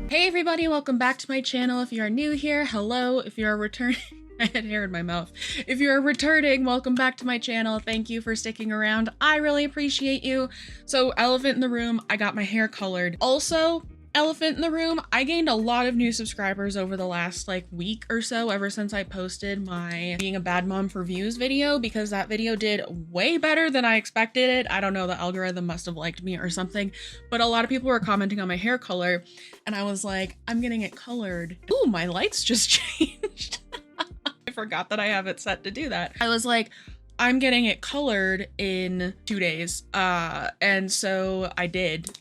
Hey everybody, welcome back to my channel. If you are new here, hello. If you're returning, I had hair in my mouth. If you're returning, welcome back to my channel. Thank you for sticking around. I really appreciate you. So, elephant in the room, I got my hair colored. Also, elephant in the room, I gained a lot of new subscribers over the last week or so, ever since I posted my being a bad mom for views video, because that video did way better than I expected it. I don't know, the algorithm must have liked me or something, but a lot of people were commenting on my hair color and I was like, I'm getting it colored. Ooh, my lights just changed. I forgot that I have it set to do that. I was like, I'm getting it colored in 2 days. And so I did.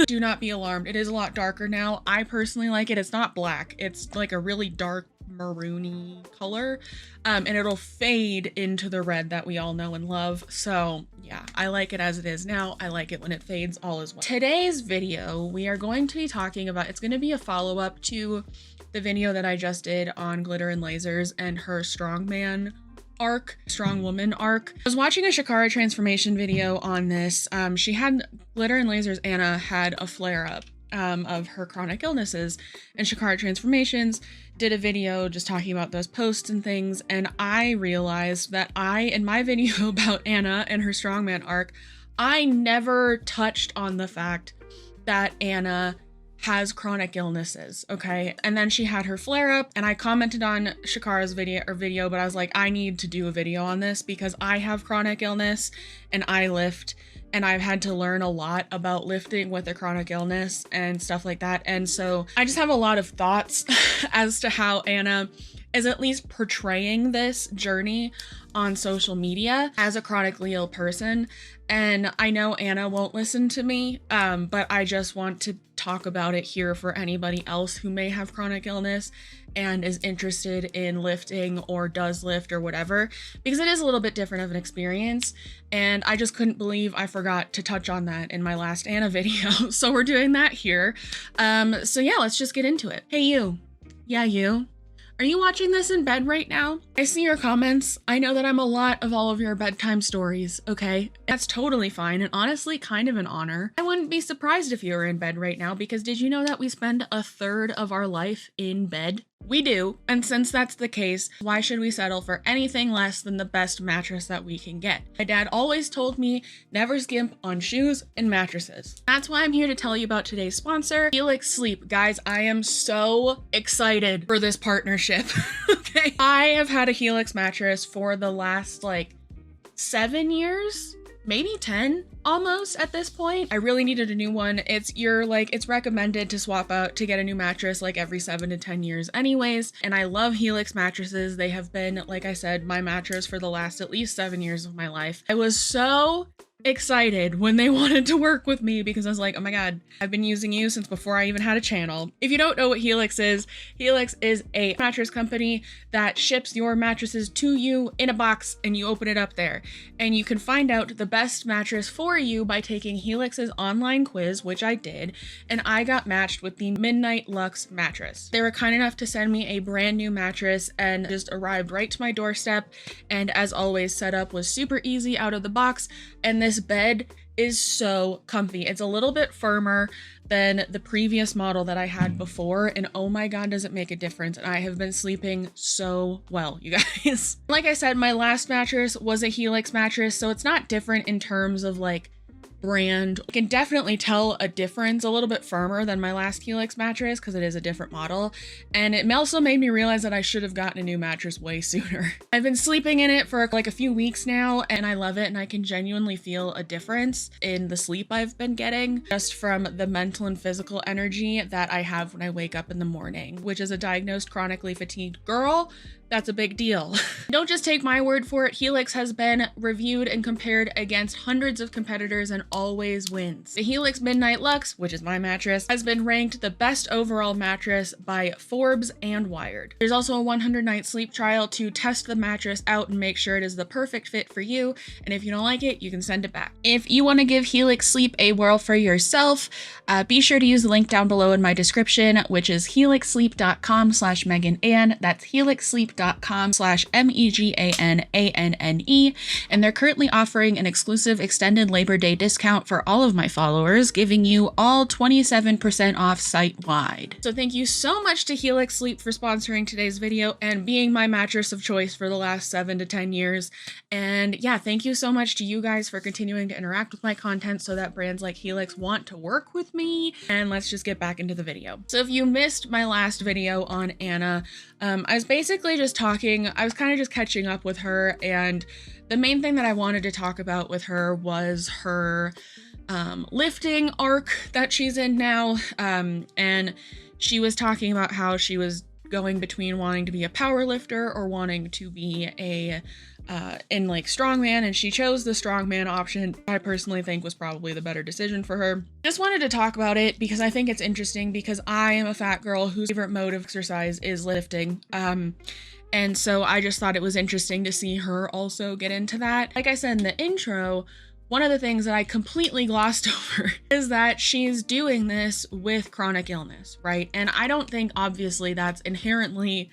Do not be alarmed. It is a lot darker now. I personally like it. It's not black. It's like a really dark maroony color. And it'll fade into the red that we all know and love. So yeah, I like it as it is now. I like it when it fades all as well. Today's video, we are going to be talking about, it's going to be a follow-up to the video that I just did on Glitter and Lasers and her Strongman arc, strong woman arc. I was watching a Shakara transformation video on this. She had, Glitter and Lasers Anna had a flare up of her chronic illnesses, and Shakara Transformations did a video just talking about those posts and things, and I realized that in my video about Anna and her strongman arc, I never touched on the fact that Anna has chronic illnesses, okay? And then she had her flare up and I commented on Shakara's video, but I was like, I need to do a video on this because I have chronic illness and I lift, and I've had to learn a lot about lifting with a chronic illness and stuff like that. And so I just have a lot of thoughts as to how Anna is at least portraying this journey on social media as a chronically ill person. And I know Anna won't listen to me, but I just want to talk about it here for anybody else who may have chronic illness and is interested in lifting or does lift or whatever, because it is a little bit different of an experience. And I just couldn't believe I forgot to touch on that in my last Anna video. So we're doing that here. So yeah, let's just get into it. Hey, you. Yeah, you. Are you watching this in bed right now? I see your comments. I know that I'm a lot of all of your bedtime stories, okay? That's totally fine, and honestly kind of an honor. I wouldn't be surprised if you were in bed right now, because did you know that we spend a third of our life in bed? We do, and since that's the case, why should we settle for anything less than the best mattress that we can get? My dad always told me, never skimp on shoes and mattresses. That's why I'm here to tell you about today's sponsor, Helix Sleep. Guys, I am so excited for this partnership, okay? I have had a Helix mattress for the last 7 years, maybe 10 almost at this point. I really needed a new one. It's recommended to swap out to get a new mattress every 7 to 10 years anyways. And I love Helix mattresses. They have been, like I said, my mattress for the last at least 7 years of my life. I was so excited when they wanted to work with me because I was like, oh my god, I've been using you since before I even had a channel. If you don't know what Helix is a mattress company that ships your mattresses to you in a box and you open it up there. And you can find out the best mattress for you by taking Helix's online quiz, which I did, and I got matched with the Midnight Luxe mattress. They were kind enough to send me a brand new mattress and just arrived right to my doorstep, and as always, setup was super easy out of the box, and this bed is so comfy. It's a little bit firmer than the previous model that I had before, and oh my god, does it make a difference. And I have been sleeping so well, you guys. Like I said, my last mattress was a Helix mattress, so it's not different in terms of brand. I can definitely tell a difference, a little bit firmer than my last Helix mattress because it is a different model, and it also made me realize that I should have gotten a new mattress way sooner. I've been sleeping in it for a few weeks now, and I love it, and I can genuinely feel a difference in the sleep I've been getting just from the mental and physical energy that I have when I wake up in the morning, which is a diagnosed chronically fatigued girl. That's a big deal. Don't just take my word for it. Helix has been reviewed and compared against hundreds of competitors and always wins. The Helix Midnight Luxe, which is my mattress, has been ranked the best overall mattress by Forbes and Wired. There's also a 100-night sleep trial to test the mattress out and make sure it is the perfect fit for you. And if you don't like it, you can send it back. If you want to give Helix Sleep a whirl for yourself, be sure to use the link down below in my description, which is helixsleep.com/MeganAnn. That's helixsleep.com helix.com/megananne, and they're currently offering an exclusive extended Labor Day discount for all of my followers, giving you all 27% off site-wide. So thank you so much to Helix Sleep for sponsoring today's video and being my mattress of choice for the last 7 to 10 years. And yeah, thank you so much to you guys for continuing to interact with my content so that brands like Helix want to work with me. And let's just get back into the video. So if you missed my last video on Anna, I was basically just talking, I was kind of just catching up with her, and the main thing that I wanted to talk about with her was her lifting arc that she's in now. And she was talking about how she was going between wanting to be a power lifter or wanting to be a in like strongman, and she chose the strongman option. I personally think was probably the better decision for her. Just wanted to talk about it because I think it's interesting, because I am a fat girl whose favorite mode of exercise is lifting. And so I just thought it was interesting to see her also get into that. Like I said in the intro, one of the things that I completely glossed over is that she's doing this with chronic illness, right? And I don't think obviously that's inherently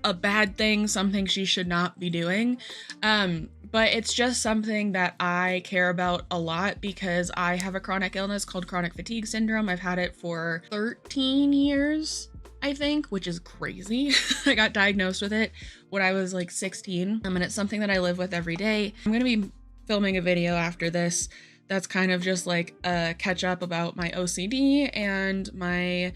a bad thing, something she should not be doing. But it's just something that I care about a lot because I have a chronic illness called chronic fatigue syndrome. I've had it for 13 years, I think, which is crazy. I got diagnosed with it when I was like 16. And it's something that I live with every day. I'm going to be filming a video after this that's kind of just like a catch up about my OCD and my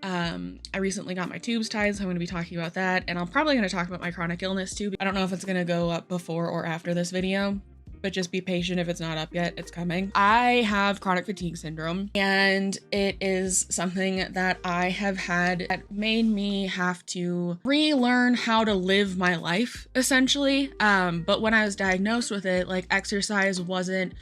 I recently got my tubes tied, so I'm going to be talking about that, and I'm probably going to talk about my chronic illness too. I don't know if it's going to go up before or after this video, but just be patient if it's not up yet, it's coming. I have chronic fatigue syndrome, and it is something that I have had that made me have to relearn how to live my life, essentially. But when I was diagnosed with it, like, exercise wasn't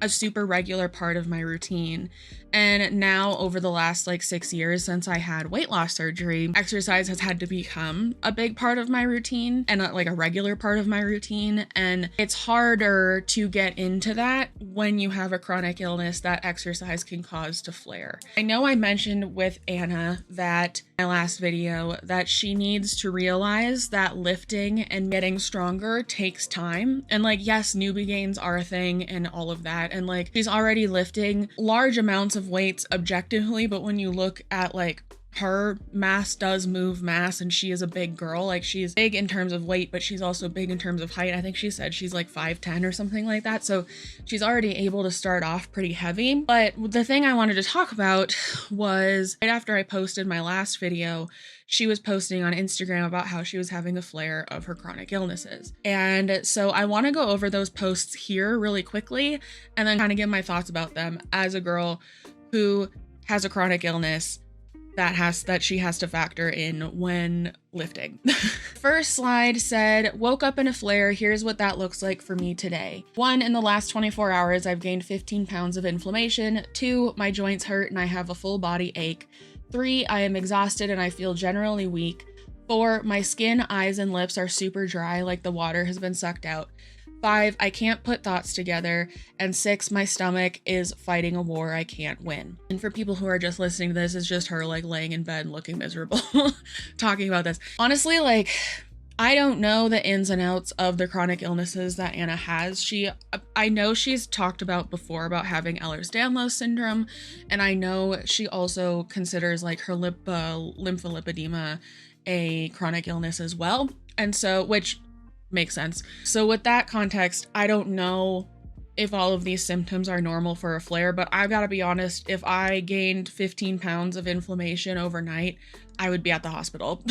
a super regular part of my routine. And now over the last like 6 years since I had weight loss surgery, exercise has had to become a big part of my routine and like a regular part of my routine. And it's harder to get into that when you have a chronic illness that exercise can cause to flare. I know I mentioned with Anna that in my last video that she needs to realize that lifting and getting stronger takes time. And like, yes, newbie gains are a thing and all of that. And like, she's already lifting large amounts of weights objectively, but when you look at like her mass does move mass, and she is a big girl. Like, she's big in terms of weight, but she's also big in terms of height. I think she said she's like 5'10" or something like that. So she's already able to start off pretty heavy. But the thing I wanted to talk about was right after I posted my last video, she was posting on Instagram about how she was having a flare of her chronic illnesses. And so I want to go over those posts here really quickly and then kind of give my thoughts about them as a girl who has a chronic illness that she has to factor in when lifting. First slide said, woke up in a flare. Here's what that looks like for me today. 1, in the last 24 hours, I've gained 15 pounds of inflammation. 2, my joints hurt and I have a full body ache. 3, I am exhausted and I feel generally weak. 4, my skin, eyes, and lips are super dry, like the water has been sucked out. 5, I can't put thoughts together. And 6, my stomach is fighting a war I can't win. And for people who are just listening to this, it's just her like laying in bed looking miserable talking about this. Honestly, like, I don't know the ins and outs of the chronic illnesses that Anna has. I know she's talked about before about having Ehlers-Danlos syndrome, and I know she also considers like her lymphopedema a chronic illness as well. And so, which makes sense. So with that context, I don't know if all of these symptoms are normal for a flare, but I've got to be honest, if I gained 15 pounds of inflammation overnight, I would be at the hospital.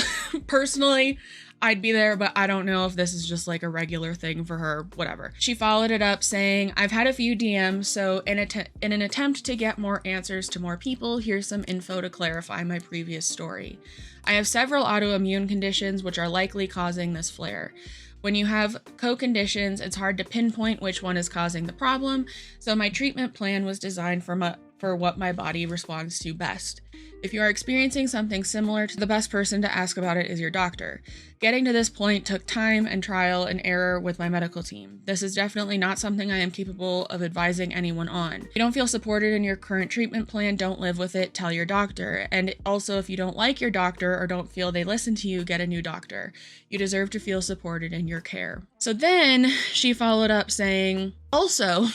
Personally, I'd be there, but I don't know if this is just like a regular thing for her, whatever. She followed it up saying, I've had a few DMs, so in an attempt to get more answers to more people, here's some info to clarify my previous story. I have several autoimmune conditions which are likely causing this flare. When you have co-conditions, it's hard to pinpoint which one is causing the problem, so my treatment plan was designed from for what my body responds to best. If you are experiencing something similar, the best person to ask about it is your doctor. Getting to this point took time and trial and error with my medical team. This is definitely not something I am capable of advising anyone on. If you don't feel supported in your current treatment plan, don't live with it, tell your doctor. And also, if you don't like your doctor or don't feel they listen to you, get a new doctor. You deserve to feel supported in your care. So then she followed up saying, also,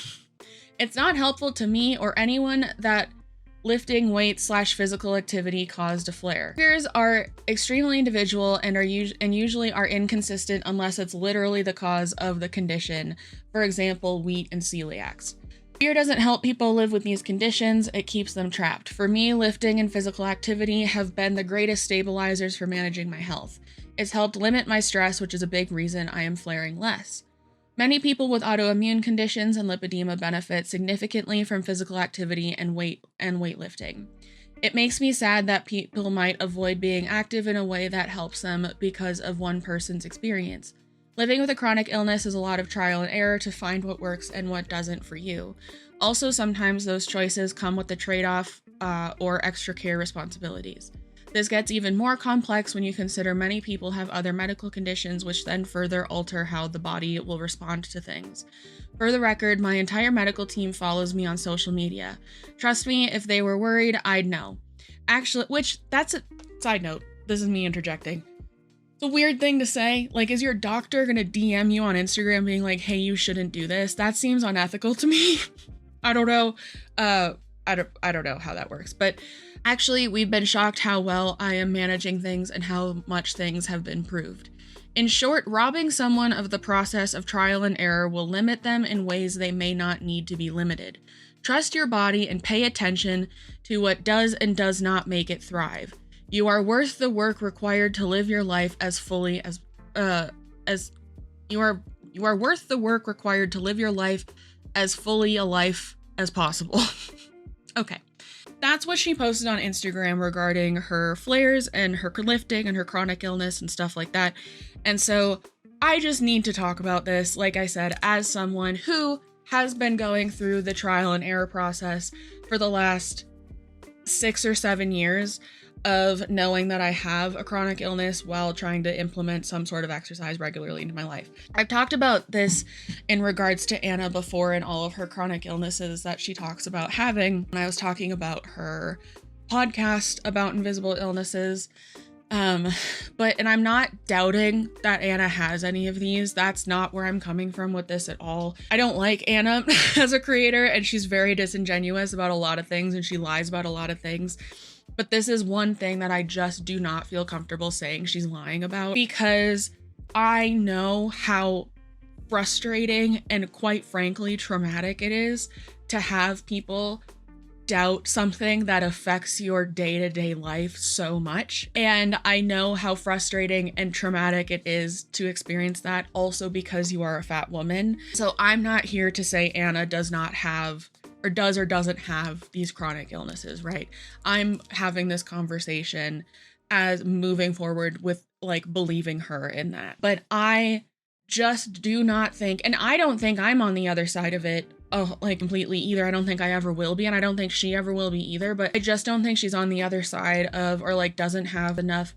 it's not helpful to me or anyone that lifting weights / physical activity caused a flare. Flares are extremely individual and usually are inconsistent unless it's literally the cause of the condition. For example, wheat and celiacs. Fear doesn't help people live with these conditions, it keeps them trapped. For me, lifting and physical activity have been the greatest stabilizers for managing my health. It's helped limit my stress, which is a big reason I am flaring less. Many people with autoimmune conditions and lipedema benefit significantly from physical activity and weightlifting. It makes me sad that people might avoid being active in a way that helps them because of one person's experience. Living with a chronic illness is a lot of trial and error to find what works and what doesn't for you. Also, sometimes those choices come with the trade-off or extra care responsibilities. This gets even more complex when you consider many people have other medical conditions which then further alter how the body will respond to things. For the record, my entire medical team follows me on social media. Trust me, if they were worried, I'd know. Actually, that's a side note. This is me interjecting. It's a weird thing to say. Like, is your doctor gonna DM you on Instagram being like, hey, you shouldn't do this? That seems unethical to me. I don't know. I don't know how that works, but actually, we've been shocked how well I am managing things and how much things have been improved. In short, robbing someone of the process of trial and error will limit them in ways they may not need to be limited. Trust your body and pay attention to what does and does not make it thrive. You are worth the work required to live your life as fully as you are worth the work required to live your life as fully a life as possible. Okay. That's what she posted on Instagram regarding her flares and her lifting and her chronic illness and stuff like that. And so I just need to talk about this, like I said, as someone who has been going through the trial and error process for the last 6 or 7 years of knowing that I have a chronic illness while trying to implement some sort of exercise regularly into my life. I've talked about this in regards to Anna before and all of her chronic illnesses that she talks about having. When I was talking about her podcast about invisible illnesses. And I'm not doubting that Anna has any of these. That's not where I'm coming from with this at all. I don't like Anna as a creator, and she's very disingenuous about a lot of things and she lies about a lot of things. But this is one thing that I just do not feel comfortable saying she's lying about, because I know how frustrating and quite frankly traumatic it is to have people doubt something that affects your day-to-day life so much. And I know how frustrating and traumatic it is to experience that also because you are a fat woman. So I'm not here to say Anna does not have or does or doesn't have these chronic illnesses, right? I'm having this conversation as moving forward with like believing her in that. But I just do not think, and I don't think I'm on the other side of it like completely either. I don't think I ever will be, and I don't think she ever will be either, but I just don't think she's on the other side of, or like doesn't have enough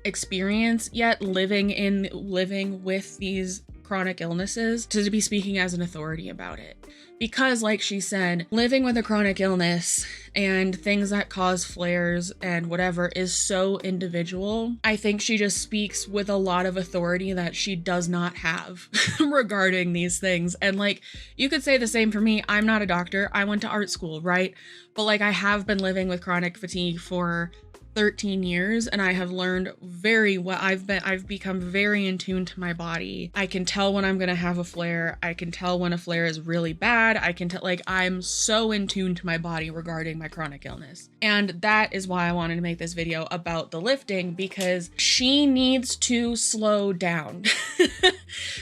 experience yet living with these chronic illnesses to be speaking as an authority about it. Because like she said, living with a chronic illness and things that cause flares and whatever is so individual. I think she just speaks with a lot of authority that she does not have regarding these things. And like, you could say the same for me. I'm not a doctor. I went to art school, right? But like, I have been living with chronic fatigue for 13 years and I have learned very well. I've become very in tune to my body. I can tell when I'm gonna have a flare. I can tell when a flare is really bad. I can tell, like, I'm so in tune to my body regarding my chronic illness. And that is why I wanted to make this video about the lifting, because she needs to slow down.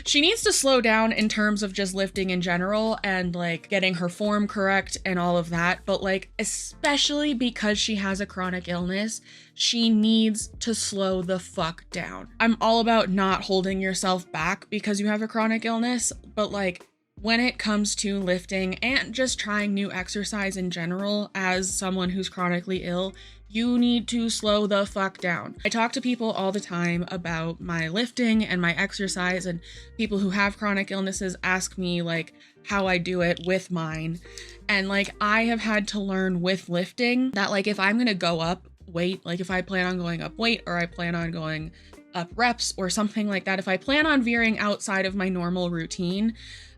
She needs to slow down in terms of just lifting in general and like getting her form correct and all of that. But like, especially because she has a chronic illness, she needs to slow the fuck down. I'm all about not holding yourself back because you have a chronic illness, but like, when it comes to lifting and just trying new exercise in general, as someone who's chronically ill, you need to slow the fuck down. I talk to people all the time about my lifting and my exercise, and people who have chronic illnesses ask me like how I do it with mine. And like, I have had to learn with lifting that like, if I'm gonna go up weight, like if I plan on going up weight or I plan on going up reps or something like that, if I plan on veering outside of my normal routine,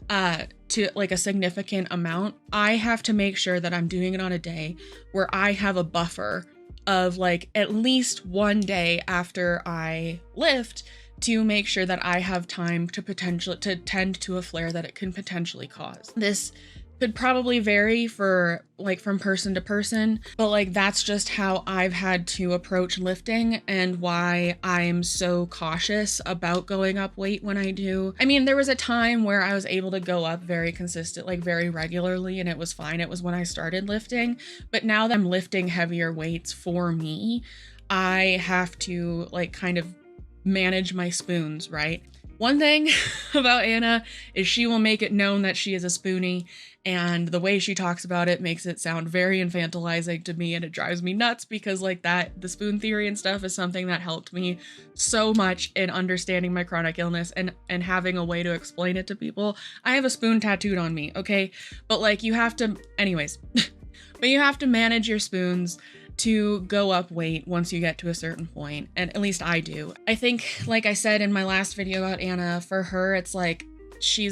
to like a significant amount, I have to make sure that I'm doing it on a day where I have a buffer of like at least one day after I lift to make sure that I have time to tend to a flare that it can potentially cause. This could probably vary for like from person to person, but like that's just how I've had to approach lifting and why I'm so cautious about going up weight when I do. I mean, there was a time where I was able to go up very consistent, like very regularly, and it was fine. It was when I started lifting, but now that I'm lifting heavier weights for me, I have to like kind of manage my spoons, right? One thing about Anna is she will make it known that she is a spoonie, and the way she talks about it makes it sound very infantilizing to me, and it drives me nuts because like that, the spoon theory and stuff is something that helped me so much in understanding my chronic illness and having a way to explain it to people. I have a spoon tattooed on me, okay? But like you have to, anyways, but you have to manage your spoons to go up weight once you get to a certain point, and at least I do. I think, like I said in my last video about Anna, for her it's like she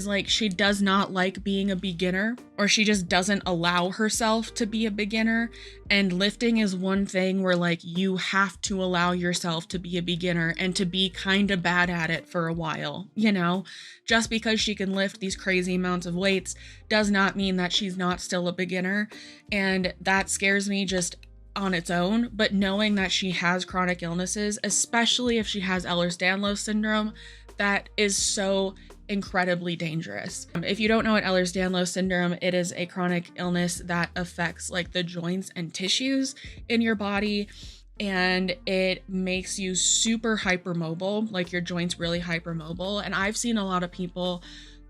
does not like being a beginner, or she just doesn't allow herself to be a beginner, and lifting is one thing where like you have to allow yourself to be a beginner and to be kind of bad at it for a while, you know? Just because she can lift these crazy amounts of weights does not mean that she's not still a beginner, and that scares me just on its own. But knowing that she has chronic illnesses, especially if she has Ehlers-Danlos syndrome, that is so incredibly dangerous. If you don't know what Ehlers-Danlos syndrome, it is a chronic illness that affects like the joints and tissues in your body, and it makes you super hypermobile, like your joints really hypermobile. And I've seen a lot of people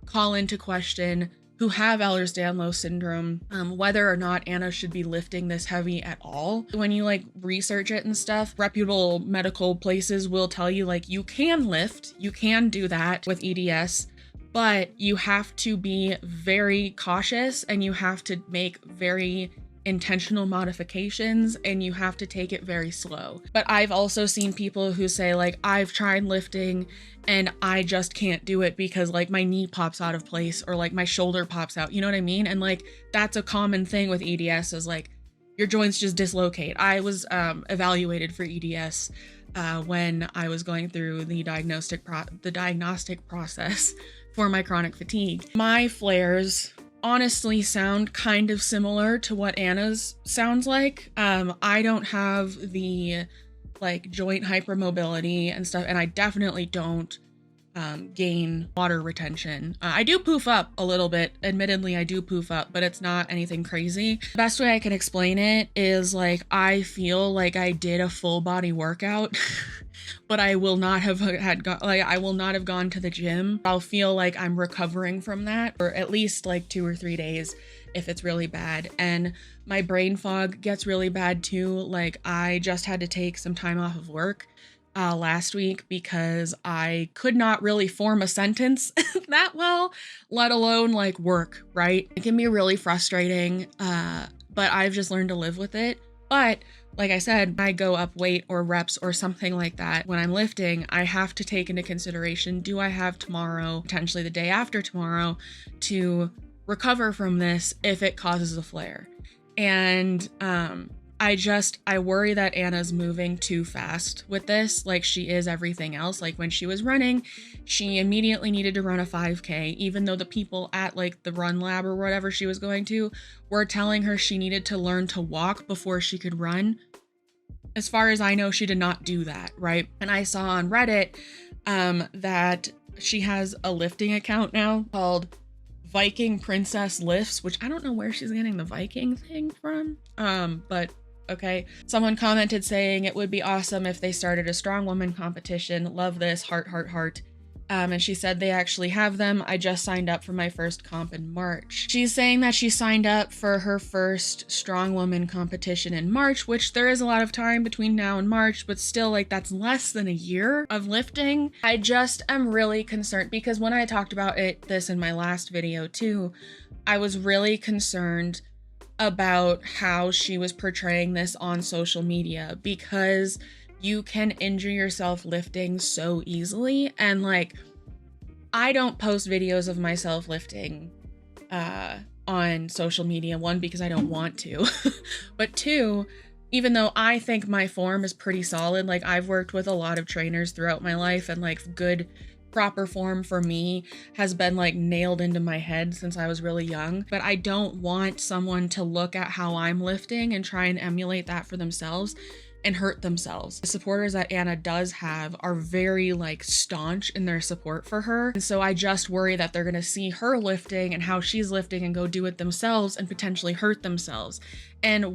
call into question who have Ehlers-Danlos syndrome, whether or not Anna should be lifting this heavy at all. When you like research it and stuff, reputable medical places will tell you like you can lift, you can do that with EDS, but you have to be very cautious and you have to make very intentional modifications and you have to take it very slow. But I've also seen people who say like, I've tried lifting and I just can't do it because like my knee pops out of place or like my shoulder pops out, you know what I mean? And like that's a common thing with EDS is like your joints just dislocate. I was evaluated for EDS when I was going through the diagnostic process for my chronic fatigue. My flares honestly sound kind of similar to what Anna's sounds like. I don't have the like joint hypermobility and stuff, and I definitely don't gain water retention. I do poof up a little bit. Admittedly, I do poof up, but it's not anything crazy. The best way I can explain it is like I feel like I did a full body workout, but I will not have I will not have gone to the gym. I'll feel like I'm recovering from that for at least like 2 or 3 days if it's really bad. And my brain fog gets really bad too. Like I just had to take some time off of work last week because I could not really form a sentence that well, let alone like work, right? It can be really frustrating, but I've just learned to live with it. But like I said, when I go up weight or reps or something like that, when I'm lifting, I have to take into consideration, do I have tomorrow, potentially the day after tomorrow, to recover from this if it causes a flare? And I worry that Anna's moving too fast with this, like she is everything else. Like when she was running, she immediately needed to run a 5K, even though the people at like the run lab or whatever she was going to were telling her she needed to learn to walk before she could run. As far as I know, she did not do that, right? And I saw on Reddit that she has a lifting account now called Viking Princess Lifts, which I don't know where she's getting the Viking thing from, but okay. Someone commented saying it would be awesome if they started a strong woman competition. Love this, heart, heart, heart. And she said they actually have them. I just signed up for my first comp in March. She's saying that she signed up for her first strong woman competition in March, which there is a lot of time between now and March, but still, like, that's less than a year of lifting. I just am really concerned because when I talked about this in my last video too, I was really concerned about how she was portraying this on social media, because you can injure yourself lifting so easily. And like, I don't post videos of myself lifting on social media, one, because I don't want to, but two, even though I think my form is pretty solid, like I've worked with a lot of trainers throughout my life, and like good proper form for me has been like nailed into my head since I was really young. But I don't want someone to look at how I'm lifting and try and emulate that for themselves and hurt themselves. The supporters that Anna does have are very like staunch in their support for her. And so I just worry that they're gonna see her lifting and how she's lifting and go do it themselves and potentially hurt themselves. And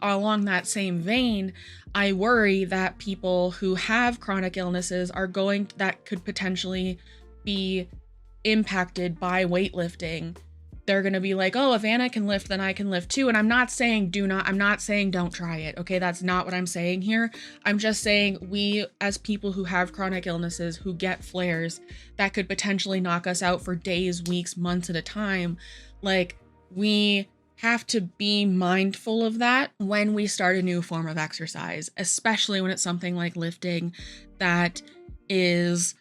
along that same vein, I worry that people who have chronic illnesses that could potentially be impacted by weightlifting. They're going to be like, oh, if Anna can lift, then I can lift too. And I'm not saying don't try it. Okay. That's not what I'm saying here. I'm just saying we, as people who have chronic illnesses, who get flares that could potentially knock us out for days, weeks, months at a time, like we have to be mindful of that when we start a new form of exercise, especially when it's something like lifting that is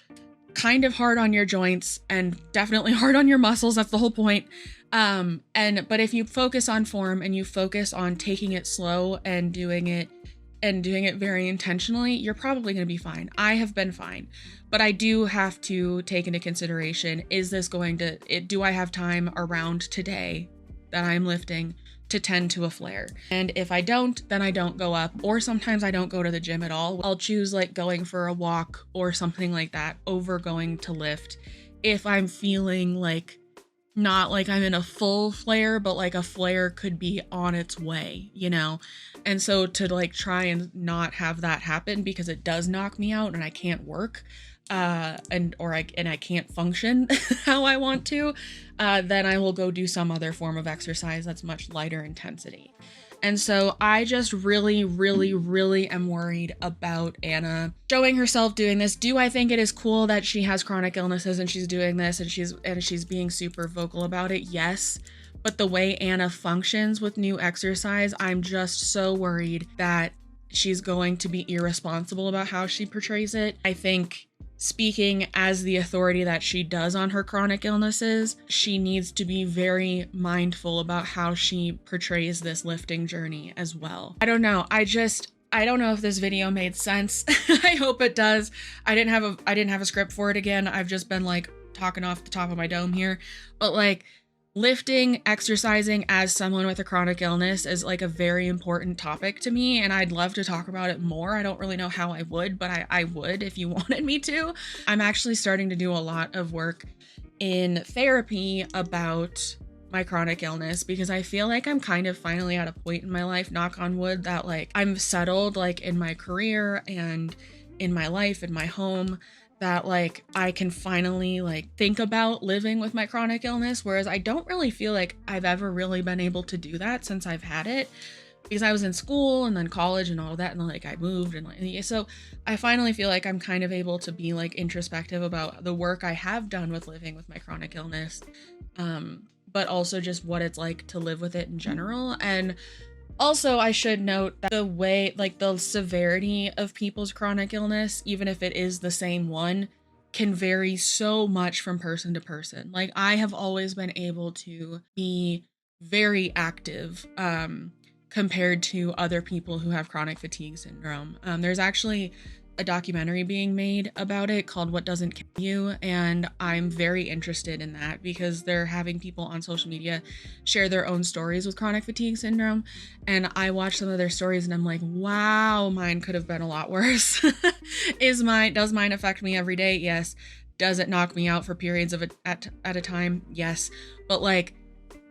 kind of hard on your joints and definitely hard on your muscles. That's the whole point. But if you focus on form and you focus on taking it slow and doing it very intentionally, you're probably going to be fine. I have been fine, but I do have to take into consideration, do I have time around today that I'm lifting to tend to a flare? And if I don't, then I don't go up, or sometimes I don't go to the gym at all. I'll choose like going for a walk or something like that over going to lift if I'm feeling like, not like I'm in a full flare, but like a flare could be on its way, you know? And so to like try and not have that happen, because it does knock me out and I can't work, and I can't function how I want to, then I will go do some other form of exercise that's much lighter intensity. And so I just really, really, really am worried about Anna showing herself doing this. Do I think it is cool that she has chronic illnesses and she's doing this and she's being super vocal about it? Yes. But the way Anna functions with new exercise, I'm just so worried that she's going to be irresponsible about how she portrays it. I think, speaking as the authority that she does on her chronic illnesses, she needs to be very mindful about how she portrays this lifting journey as well. I don't know. I don't know if this video made sense. I hope it does. I didn't have a script for it again. I've just been like talking off the top of my dome here, but like, lifting, exercising as someone with a chronic illness is like a very important topic to me, and I'd love to talk about it more. I don't really know how I would, but I would if you wanted me to. I'm actually starting to do a lot of work in therapy about my chronic illness, because I feel like I'm kind of finally at a point in my life, knock on wood, that like I'm settled like in my career and in my life, in my home, that like I can finally like think about living with my chronic illness, whereas I don't really feel like I've ever really been able to do that since I've had it, because I was in school and then college and all that, and like I moved, and like, so I finally feel like I'm kind of able to be like introspective about the work I have done with living with my chronic illness, but also just what it's like to live with it in general. And also, I should note that the way, like the severity of people's chronic illness, even if it is the same one, can vary so much from person to person. Like I have always been able to be very active compared to other people who have chronic fatigue syndrome. There's actually a documentary being made about it called What Doesn't Kill You, and I'm very interested in that because they're having people on social media share their own stories with chronic fatigue syndrome, and I watch some of their stories and I'm like, wow, mine could have been a lot worse. Does mine affect me every day? Yes. Does it knock me out for periods of at a time? Yes. But like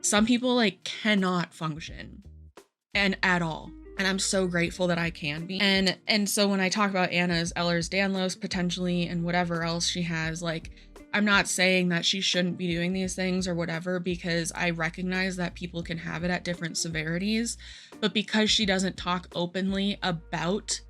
some people like cannot function and at all. And I'm so grateful that I can be. And so when I talk about Anna's Ehlers-Danlos potentially and whatever else she has, like, I'm not saying that she shouldn't be doing these things or whatever, because I recognize that people can have it at different severities. But because she doesn't talk openly about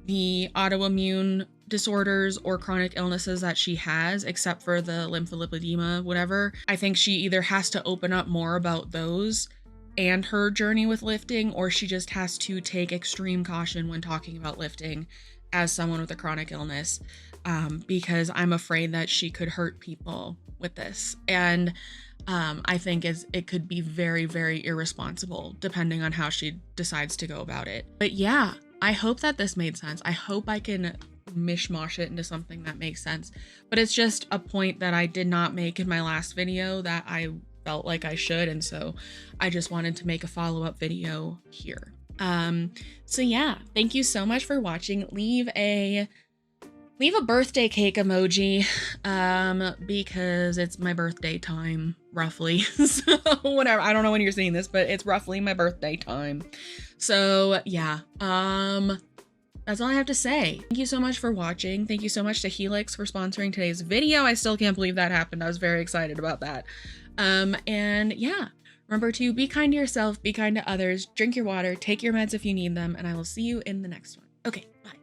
the autoimmune disorders or chronic illnesses that she has, except for the lymphopelvemia, whatever, I think she either has to open up more about those and her journey with lifting, or she just has to take extreme caution when talking about lifting as someone with a chronic illness, because I'm afraid that she could hurt people with this. And I think it could be very, very irresponsible depending on how she decides to go about it. But yeah, I hope that this made sense. I hope I can mishmash it into something that makes sense. But it's just a point that I did not make in my last video that I felt like I should, and so I just wanted to make a follow-up video here. So yeah, thank you so much for watching. Leave a birthday cake emoji, because it's my birthday time, roughly. So whatever, I don't know when you're seeing this, but it's roughly my birthday time. So yeah, that's all I have to say. Thank you so much for watching. Thank you so much to Helix for sponsoring today's video. I still can't believe that happened. I was very excited about that. And yeah, remember to be kind to yourself, be kind to others, drink your water, take your meds if you need them, and I will see you in the next one. Okay, bye.